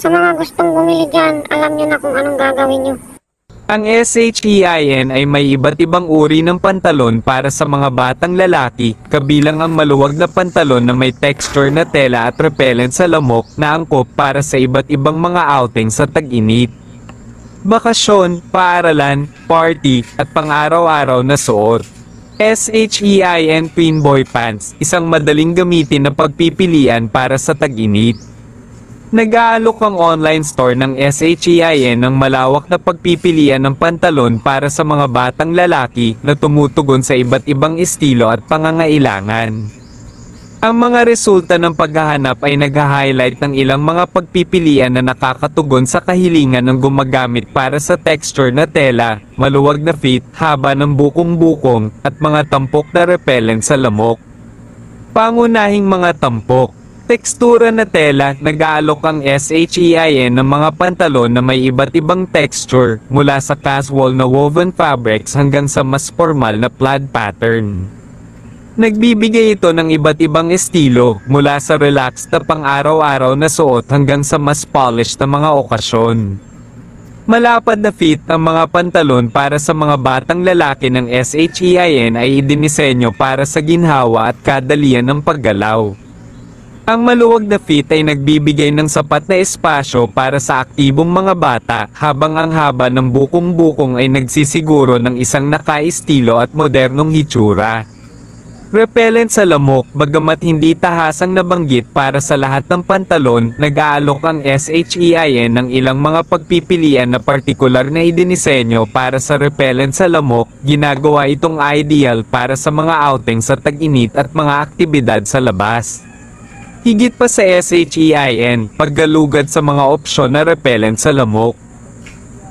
Sa mga gustong bumili dyan, alam nyo na kung anong gagawin nyo. Ang SHEIN ay may iba't ibang uri ng pantalon para sa mga batang lalaki, kabilang ang maluwag na pantalon na may texture na tela at repellent sa lamok na angkop para sa iba't ibang mga outing sa tag-init, bakasyon, paaralan, party, at pang-araw-araw na suot. SHEIN Twin Boy Pants, isang madaling gamitin na pagpipilian para sa tag-init. Nag-aalok ang online store ng SHEIN ng malawak na pagpipilian ng pantalon para sa mga batang lalaki na tumutugon sa iba't ibang estilo at pangangailangan. Ang mga resulta ng paghahanap ay nag-highlight ng ilang mga pagpipilian na nakakatugon sa kahilingan ng gumagamit para sa texture na tela, maluwag na fit, haba ng bukong-bukong, at mga tampok na repellent sa lamok. Pangunahing mga tampok. Tekstura na tela, nag-aalok ang SHEIN ng mga pantalon na may iba't ibang texture, mula sa casual na woven fabrics hanggang sa mas formal na plaid pattern. Nagbibigay ito ng iba't ibang estilo, mula sa relaxed na pang-araw-araw na suot hanggang sa mas polished na mga okasyon. Malapad na fit ang mga pantalon para sa mga batang lalaki ng SHEIN ay idinisenyo para sa ginhawa at kadalian ng paggalaw. Ang maluwag na fit ay nagbibigay ng sapat na espasyo para sa aktibong mga bata, habang ang haba ng bukong-bukong ay nagsisiguro ng isang nakaestilo at modernong hitsura. Repellent sa lamok, bagamat hindi tahasang nabanggit para sa lahat ng pantalon, nag-aalok ang SHEIN ng ilang mga pagpipilian na partikular na idinisenyo para sa repellent sa lamok. Ginagawa itong ideal para sa mga outing sa tag-init at mga aktibidad sa labas. Higit pa sa SHEIN, paggalugad sa mga opsyon na repellent sa lamok.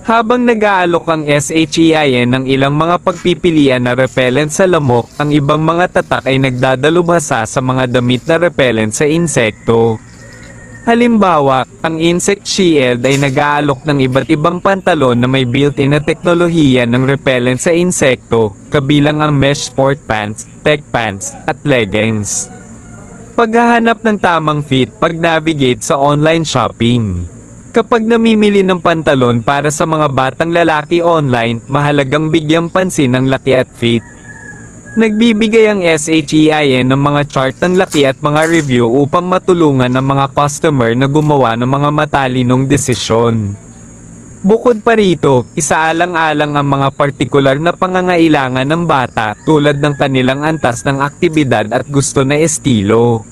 Habang nag-aalok ang SHEIN ng ilang mga pagpipilian na repellent sa lamok, ang ibang mga tatak ay nagdadalubhasa sa mga damit na repellent sa insekto. Halimbawa, ang Insect Shield ay nag-aalok ng iba't ibang pantalon na may built-in na teknolohiya ng repellent sa insekto, kabilang ang mesh sport pants, tech pants, at leggings. Paghahanap ng tamang fit, pag-navigate sa online shopping. Kapag namimili ng pantalon para sa mga batang lalaki online, mahalagang bigyang pansin ang laki at fit. Nagbibigay ang SHEIN ng mga chart ng laki at mga review upang matulungan ang mga customer na gumawa ng mga matalinong desisyon. Bukod pa rito, isaalang-alang ang mga partikular na pangangailangan ng bata, tulad ng kanilang antas ng aktibidad at gusto na estilo.